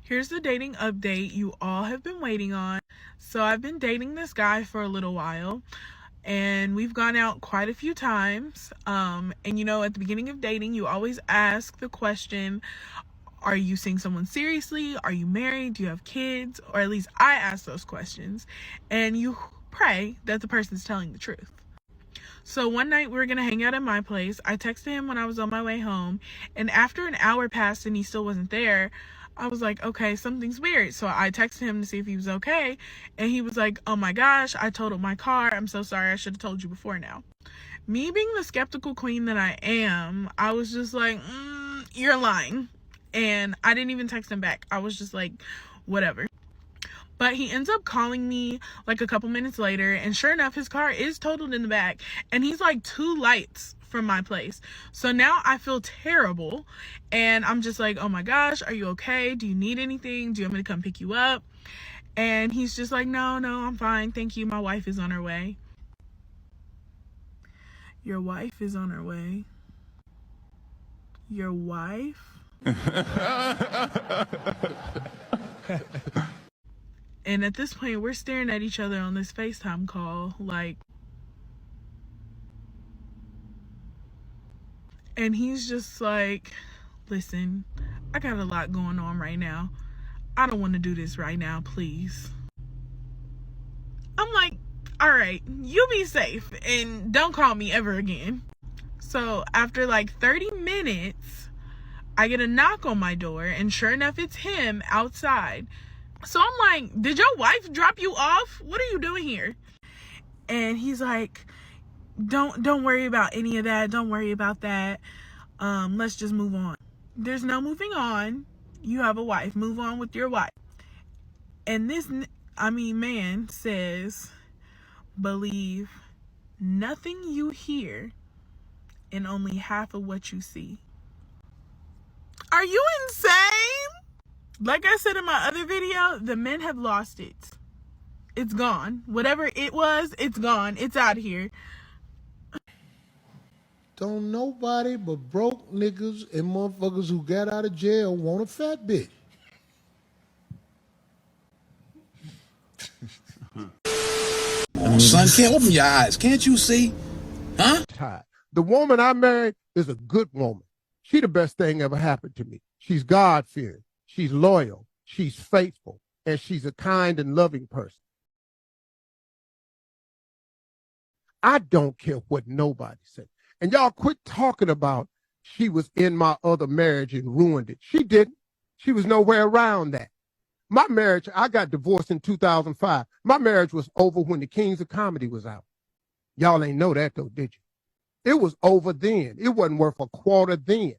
Here's the dating update you all have been waiting on. So I've been dating this guy for a little while, and we've gone out quite a few times. And you know, at the beginning of dating, you always ask the question, are you seeing someone seriously? Are you married? Do you have kids? Or at least I ask those questions. And you pray that the person's telling the truth. So one night we were going to hang out at my place. I texted him when I was on my way home. And after an hour passed and he still wasn't there, I was like, okay, something's weird. So I texted him to see if he was okay. And he was like, oh my gosh, I totaled my car. I'm so sorry. I should have told you before now. Me being the skeptical queen that I am, I was just like, you're lying. And I didn't even text him back. I was just like, whatever. But he ends up calling me like a couple minutes later, and sure enough, his car is totaled in the back, and he's like 2 lights from my place. So now I feel terrible, and I'm just like, oh my gosh, are you okay? Do you need anything? Do you want me to come pick you up? And he's just like, no, I'm fine. Thank you. My wife is on her way. Your wife is on her way? Your wife? And at this point, we're staring at each other on this FaceTime call, like, and he's just like, listen, I got a lot going on right now. I don't want to do this right now, please. I'm like, all right, you be safe and don't call me ever again. So after like 30 minutes, I get a knock on my door, and sure enough, it's him outside. So I'm like, did your wife drop you off? What are you doing here? And he's like, don't worry about any of that. Don't worry about that. Let's just move on. There's no moving on. You have a wife. Move on with your wife. And this, man says, believe nothing you hear and only half of what you see. Are you insane? Like I said in my other video, the men have lost it. It's gone. Whatever it was, it's gone. It's out of here. Don't nobody but broke niggas and motherfuckers who got out of jail want a fat bitch. Son, can't open your eyes. Can't you see? Huh? The woman I married is a good woman. She the best thing ever happened to me. She's God-fearing. She's loyal, she's faithful, and she's a kind and loving person. I don't care what nobody says. And y'all quit talking about she was in my other marriage and ruined it. She didn't. She was nowhere around that. My marriage, I got divorced in 2005. My marriage was over when the Kings of Comedy was out. Y'all ain't know that though, did you? It was over then. It wasn't worth a quarter then.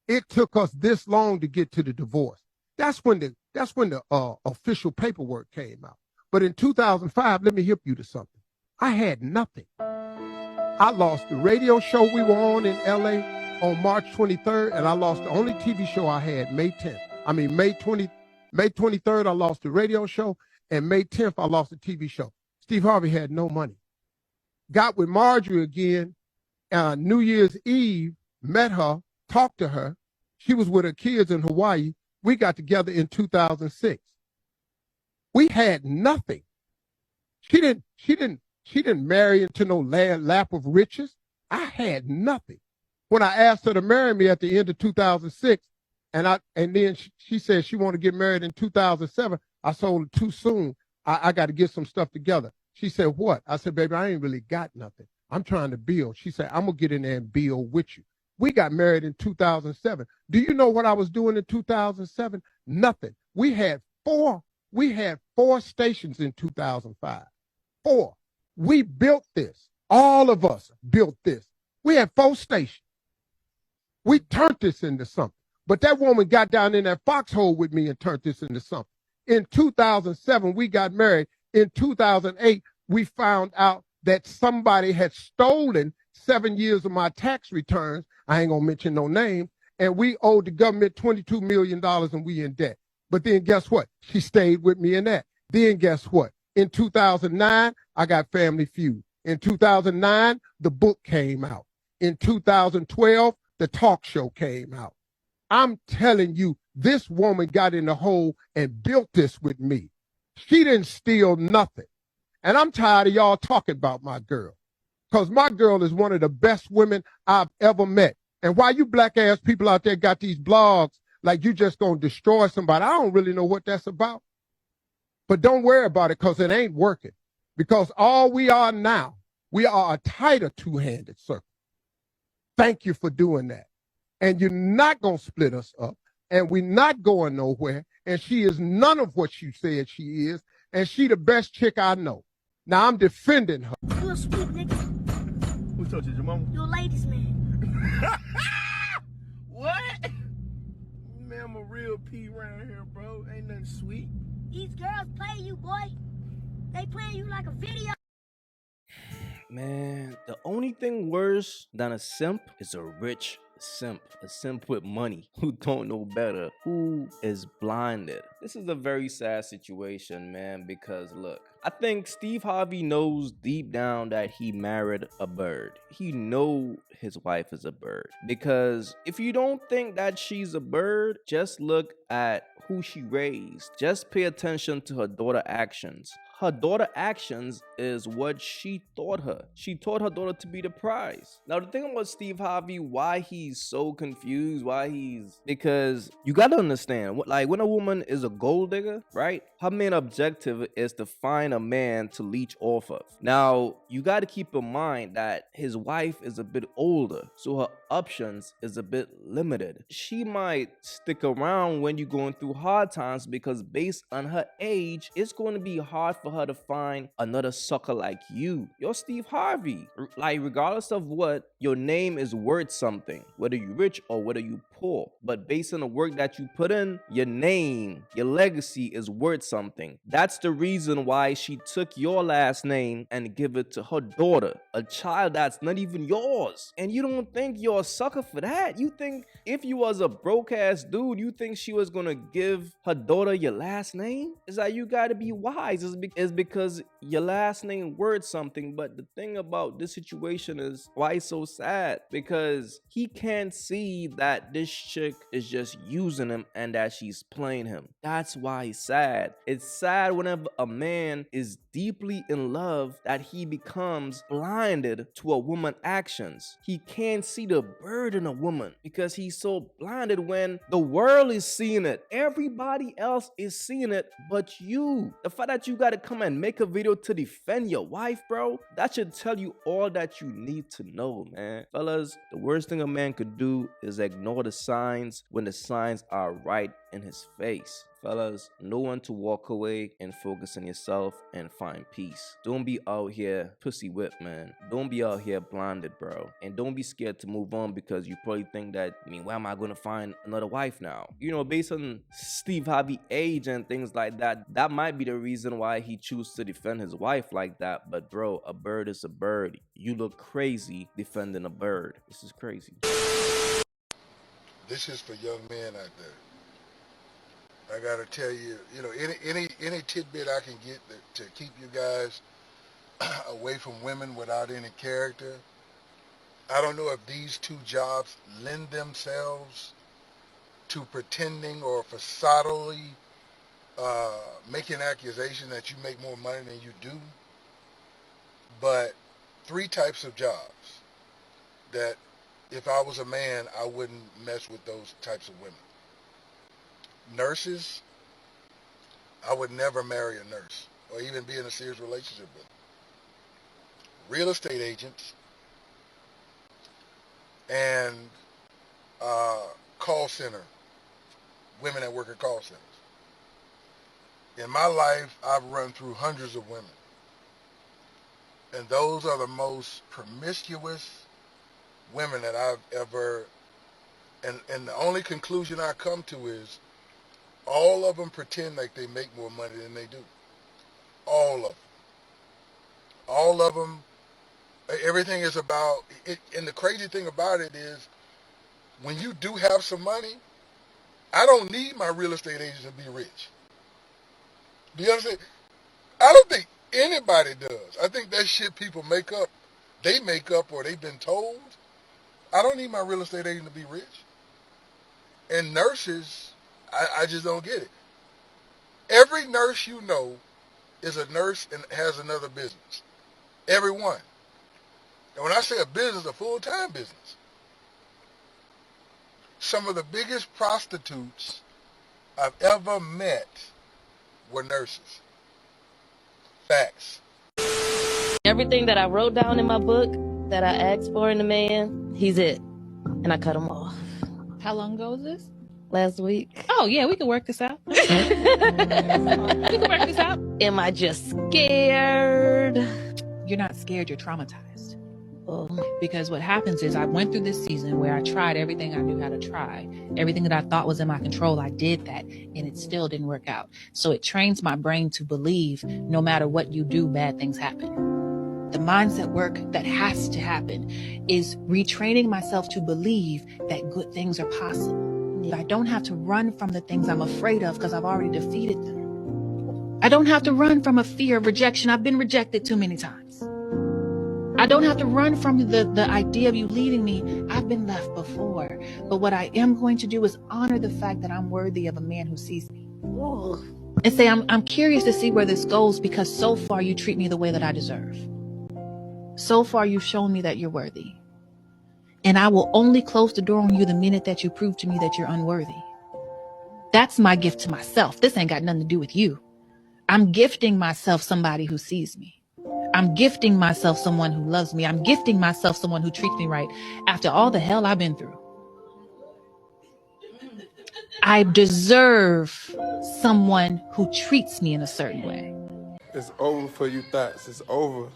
It took us this long to get to the divorce. That's when the official paperwork came out. But in 2005, let me hip you to something. I had nothing. I lost the radio show we were on in LA on March 23rd, and I lost the only TV show I had May 10th. May 23rd, I lost the radio show, and May 10th, I lost the TV show. Steve Harvey had no money. Got with Marjorie again, New Year's Eve, met her, talked to her. She was with her kids in Hawaii. We got together in 2006. We had nothing. She didn't marry into no lap of riches. I had nothing. When I asked her to marry me at the end of 2006, and then she said she wanted to get married in 2007, I told her too soon. I got to get some stuff together. She said, what? I said, baby, I ain't really got nothing. I'm trying to build. She said, I'm going to get in there and build with you. We got married in 2007. Do you know what I was doing in 2007? Nothing. We had four stations in 2005. 4. We built this. All of us built this. We had 4 stations. We turned this into something. But that woman got down in that foxhole with me and turned this into something. In 2007, we got married. In 2008, we found out that somebody had stolen 7 years of my tax returns. I ain't gonna mention no names. And we owed the government $22 million and we in debt. But then guess what? She stayed with me in that. Then guess what? In 2009, I got Family Feud. In 2009, the book came out. In 2012, the talk show came out. I'm telling you, This woman got in the hole and built this with me. She didn't steal nothing. And I'm tired of y'all talking about my girl. Because my girl is one of the best women I've ever met. And why you black ass people out there got these blogs like you just gonna destroy somebody, I don't really know what that's about. But don't worry about it because it ain't working. Because all we are now, we are a tighter two-handed circle. Thank you for doing that. And you're not gonna split us up. And we're not going nowhere. And she is none of what you said she is. And she the best chick I know. Now I'm defending her. You a sweet nigga. Who told you, your mama? You a ladies man. What? Man, I'm a real P around here, bro. Ain't nothing sweet. These girls play you, boy. They playing you like a video. Man, the only thing worse than a simp is a rich simp. A simp with money who don't know better, who is blinded. This is a very sad situation, man, because look, I think Steve Harvey knows deep down that he married a bird. He know his wife is a bird. Because if you don't think that she's a bird, just look at who she raised. Just pay attention to her daughter actions. Her daughter actions is what she taught her. She taught her daughter to be the prize. Now the thing about Steve Harvey, why he's so confused, because you gotta understand, like when a woman is a gold digger, right? Her main objective is to find a man to leech off of. Now you gotta keep in mind that his wife is a bit older, so her options is a bit limited. She might stick around when you're going through hard times because based on her age, it's going to be hard for her to find another sucker like you. You're Steve Harvey. Like regardless of what, your name is worth something, whether you're rich or whether you poor. But based on the work that you put in, your name, your legacy is worth something. That's the reason why she took your last name and give it to her daughter, a child that's not even yours. And you don't think you're a sucker for that? You think if you was a broke ass dude, you think she was gonna give her daughter your last name? It's like you gotta be wise. It's because your last name worth something. But the thing about this situation is why it's so sad, because he can't see that this chick is just using him and that she's playing him. That's why it's sad. It's sad whenever a man is deeply in love that he becomes blinded to a woman's actions. He can't see the bird in a woman because he's so blinded when the world is seeing it. Everybody else is seeing it but you. The fact that you gotta come and make a video to defend your wife, bro, that should tell you all that you need to know, man. Fellas, the worst thing a man could do is ignore the signs when the signs are right in his face. Fellas, know when to walk away and focus on yourself and find peace. Don't be out here pussy whipped, man. Don't be out here blinded, bro. And don't be scared to move on because you probably think that, where am I going to find another wife now? Based on Steve Harvey's age and things like that, that might be the reason why he chooses to defend his wife like that. But bro, a bird is a bird. You look crazy defending a bird. This is crazy. This is for young men out there. I gotta tell you, any tidbit I can get to keep you guys away from women without any character. I don't know if these two jobs lend themselves to pretending or facadally making accusation that you make more money than you do. But 3 types of jobs that if I was a man, I wouldn't mess with those types of women. Nurses, I would never marry a nurse or even be in a serious relationship with them. Real estate agents and call center, women that work at call centers. In my life, I've run through hundreds of women. And those are the most promiscuous women that I've ever, and the only conclusion I come to is all of them pretend like they make more money than they do. All of them. All of them, everything is about, it, and the crazy thing about it is, when you do have some money, I don't need my real estate agent to be rich. Do you understand? I don't think anybody does. I think that shit people make up. They make up or they've been told. I don't need my real estate agent to be rich. And nurses, I just don't get it. Every nurse you know is a nurse and has another business. Everyone. And when I say a business, a full-time business. Some of the biggest prostitutes I've ever met were nurses. Facts. Everything that I wrote down in my book that I asked for in a man, he's it. And I cut him off. How long ago was this? Last week. Oh, yeah, we can work this out. We can work this out. Am I just scared? You're not scared, you're traumatized. Oh. Because what happens is I went through this season where I tried everything I knew how to try. Everything that I thought was in my control, I did that, and it still didn't work out. So it trains my brain to believe no matter what you do, bad things happen. The mindset work that has to happen is retraining myself to believe that good things are possible. I don't have to run from the things I'm afraid of because I've already defeated them. I don't have to run from a fear of rejection. I've been rejected too many times. I don't have to run from the idea of you leaving me. I've been left before. But what I am going to do is honor the fact that I'm worthy of a man who sees me. And say, I'm curious to see where this goes because so far you treat me the way that I deserve. So far you've shown me that you're worthy. And I will only close the door on you the minute that you prove to me that you're unworthy. That's my gift to myself. This ain't got nothing to do with you. I'm gifting myself somebody who sees me. I'm gifting myself someone who loves me. I'm gifting myself someone who treats me right after all the hell I've been through. I deserve someone who treats me in a certain way. It's over for you, Thoughts. It's over.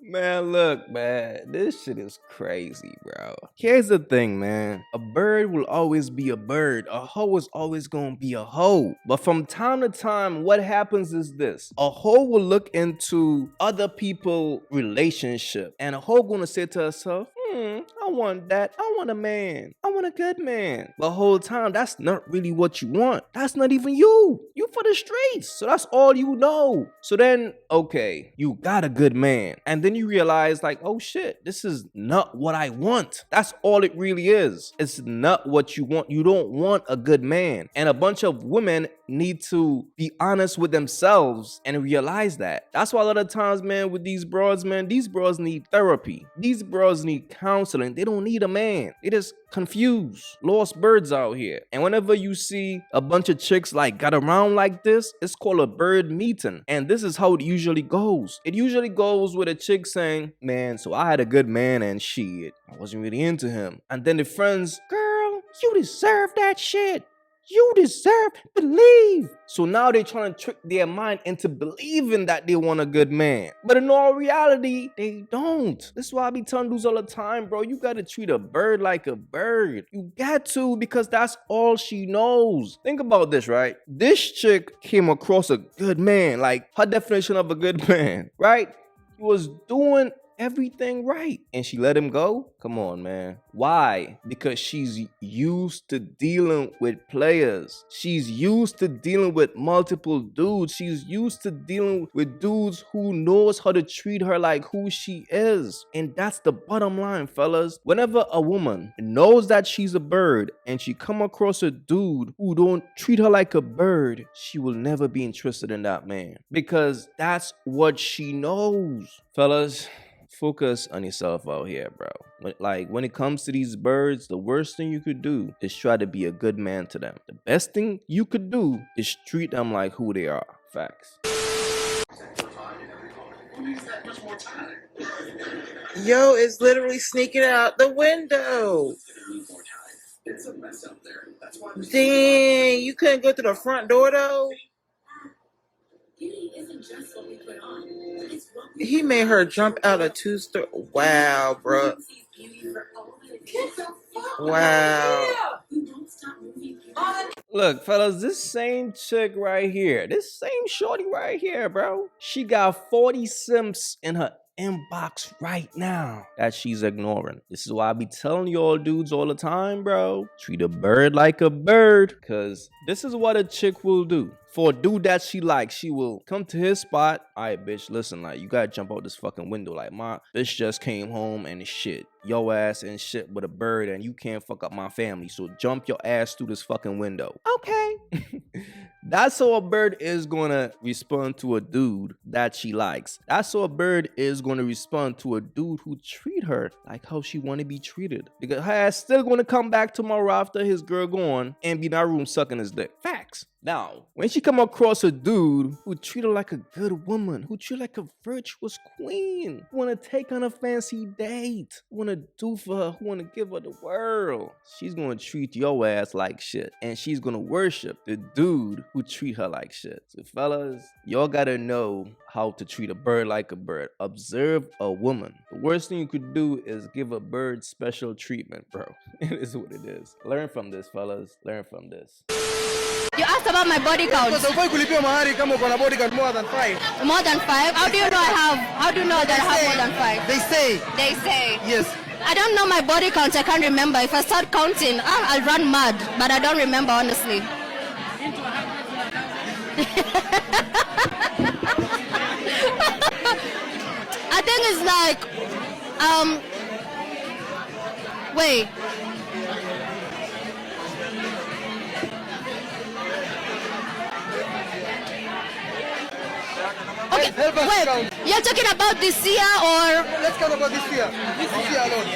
Man, look, man, this shit is crazy, bro. Here's the thing, man. A bird will always be a bird. A hoe is always gonna be a hoe. But from time to time, what happens is this. A hoe will look into other people's relationship, and a hoe gonna say to herself, I want that. I want a man. I want a good man. The whole time, that's not really what you want. That's not even you. You for the streets. So that's all you know. So then, okay, you got a good man. And then you realize like, oh shit, this is not what I want. That's all it really is. It's not what you want. You don't want a good man. And a bunch of women need to be honest with themselves and realize that. That's why a lot of times, man, with these bros, man, these bros need therapy. These bros need counseling. They don't need a man. They just confused, lost birds out here. And whenever you see a bunch of chicks like got around like this, it's called a bird meeting. And this is how it usually goes. It usually goes with a chick saying, man, so I had a good man and shit, I wasn't really into him. And then the friends, girl, you deserve that shit. You deserve to leave. So now they're trying to trick their mind into believing that they want a good man. But in all reality, they don't. This is why I be telling dudes all the time, bro. You gotta treat a bird like a bird. You got to, because that's all she knows. Think about this, right? This chick came across a good man. Like, her definition of a good man, right? He was doing everything right, and she let him go. Come on, man. Why? Because she's used to dealing with players. She's used to dealing with multiple dudes. She's used to dealing with dudes who knows how to treat her like who she is. And that's the bottom line, fellas. Whenever a woman knows that she's a bird and she come across a dude who don't treat her like a bird, she will never be interested in that man, because that's what she knows. Fellas, focus on yourself out here, bro. When it comes to these birds, the worst thing you could do is try to be a good man to them. The best thing you could do is treat them like who they are. Facts. Yo, it's literally sneaking out the window. Dang, you couldn't go through the front door though? He made her jump out a two-story. Wow, bro. Wow. Look, fellas, this same chick right here, this same shorty right here, bro, she got 40 simps in her inbox right now that she's ignoring. This is why I be telling y'all dudes all the time, bro. Treat a bird like a bird, because this is what a chick will do. For a dude that she likes, she will come to his spot. All right, bitch, listen, like, you gotta jump out this fucking window. Like, my bitch just came home and shit. Yo ass and shit with a bird, and you can't fuck up my family. So jump your ass through this fucking window. Okay. That's how a bird is gonna respond to a dude that she likes. That's how a bird is gonna respond to a dude who treat her like how she wanna be treated. Because her ass still gonna come back tomorrow after his girl gone and be in that room sucking his dick. Facts. Now, when she come across a dude who treat her like a good woman, who treat her like a virtuous queen, who wanna take on a fancy date, who wanna do for her, who wanna give her the world, she's gonna treat your ass like shit. And she's gonna worship the dude who treat her like shit. So fellas, y'all gotta know how to treat a bird like a bird. Observe a woman. The worst thing you could do is give a bird special treatment, bro. It is what it is. Learn from this, fellas. Learn from this. You asked about my body count. Sasa ufai kulipia mahari kama uko na body count more than 5. More than 5? How do you know how do you know that I have more than 5? They say. They say. Yes. I don't know my body count. I can't remember. If I start counting, I'll run mad. But I don't remember, honestly. I think it's like, wait. Okay, wait. You're talking about this year or? Let's count about this year. This year alone.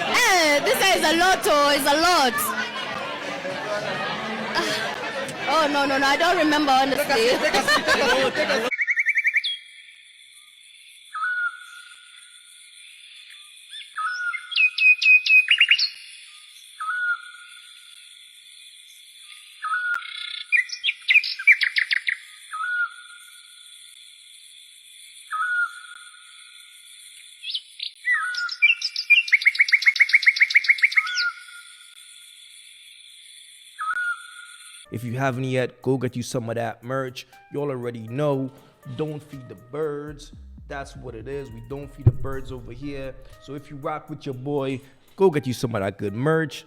This year is a lot, oh, it's a lot. Oh, no, I don't remember, honestly. Take a seat. If you haven't yet, go get you some of that merch. Y'all already know, don't feed the birds. That's what it is. We don't feed the birds over here. So if you rock with your boy, go get you some of that good merch.